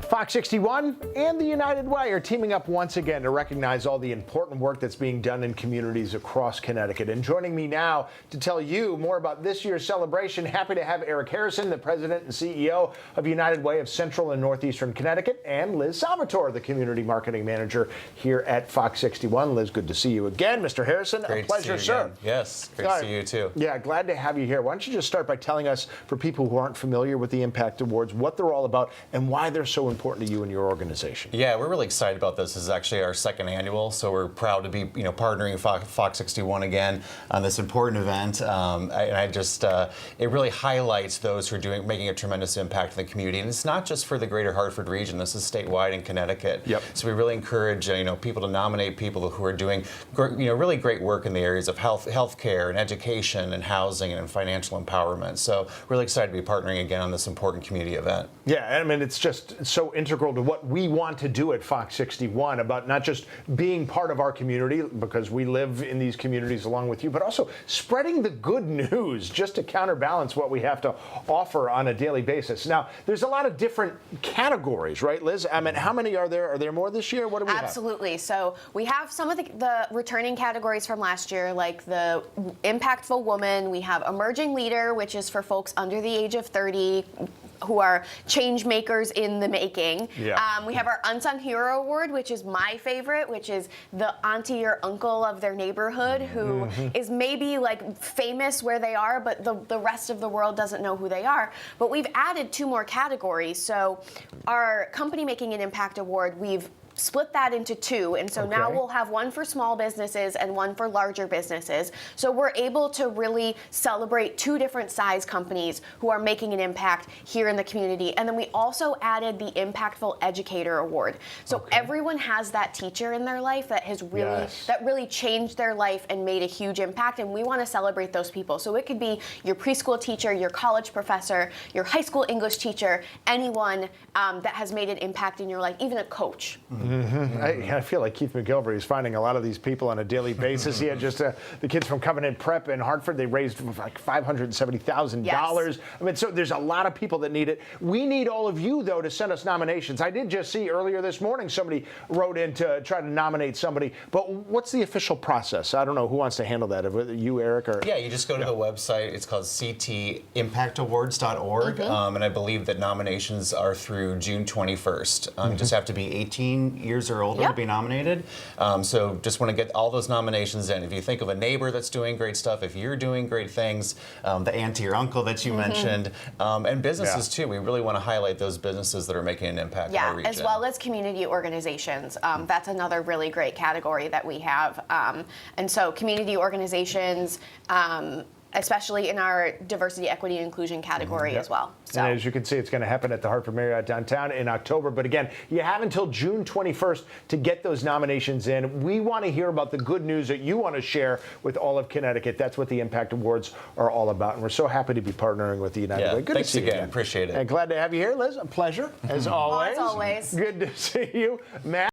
Fox 61 and the United Way are teaming up once again to recognize all the important work that's being done in communities across Connecticut. And joining me now to tell you more about this year's celebration, happy to have Eric Harrison, the president and CEO of United Way of Central and Northeastern Connecticut, and Liz Salvatore, the community marketing manager here at Fox 61. Liz, good to see you again. Mr. Harrison, great a pleasure, to see you sir. again. Yes, great to see you too. Yeah, glad to have you here. Why don't you just start by telling us, for people who aren't familiar with the ImpaCT Awards, what they're all about and why they're so important to you and your organization. Yeah, we're really excited about this. This is actually our second annual, so we're proud to be, partnering with Fox 61 again on this important event. It really highlights those who are making a tremendous impact in the community. And it's not just for the greater Hartford region. This is statewide in Connecticut. Yep. So we really encourage people to nominate people who are doing really great work in the areas of healthcare and education and housing and financial empowerment. So really excited to be partnering again on this important community event. Yeah, I mean, it's just so integral to what we want to do at Fox 61, about not just being part of our community, because we live in these communities along with you, but also spreading the good news just to counterbalance what we have to offer on a daily basis. Now, there's a lot of different categories, right, Liz? I mean, how many are there? Are there more this year? What do we have? Absolutely. So we have some of the returning categories from last year, like the Impactful Woman. We have Emerging Leader, which is for folks under the age of 30, who are change makers in the making. Yeah. We have our Unsung Hero Award, which is my favorite, which is the auntie or uncle of their neighborhood who is maybe like famous where they are, but the rest of the world doesn't know who they are. But we've added 2 more categories. So our Company Making an Impact Award, we've split that into 2, and so now we'll have one for small businesses and one for larger businesses. So we're able to really celebrate 2 different size companies who are making an impact here in the community. And then we also added the Impactful Educator Award. So everyone has that teacher in their life that has really changed their life and made a huge impact, and we want to celebrate those people. So it could be your preschool teacher, your college professor, your high school English teacher, anyone that has made an impact in your life, even a coach. I feel like Keith McGilvery is finding a lot of these people on a daily basis. He had just the kids from Covenant Prep in Hartford. They raised like $570,000. Yes. I mean, so there's a lot of people that need it. We need all of you, though, to send us nominations. I did just see earlier this morning somebody wrote in to try to nominate somebody. But what's the official process? I don't know who wants to handle that. You, Eric, or? Yeah, you just go to the website. It's called ctimpactawards.org. And I believe that nominations are through June 21st. You just have to be 18 years or older to be nominated. So just want to get all those nominations in. If you think of a neighbor that's doing great stuff, if you're doing great things, the auntie or uncle that you mentioned, and businesses too. We really want to highlight those businesses that are making an impact in our region. As well as community organizations. That's another really great category that we have. And so community organizations, especially in our diversity, equity, and inclusion category as well. So. And as you can see, it's going to happen at the Hartford Marriott downtown in October. But again, you have until June 21st to get those nominations in. We want to hear about the good news that you want to share with all of Connecticut. That's what the ImpaCT Awards are all about. And we're so happy to be partnering with the United Way. Good thanks to see you again. Appreciate it. And glad to have you here, Liz. A pleasure, as always. As always. Good to see you. Matt.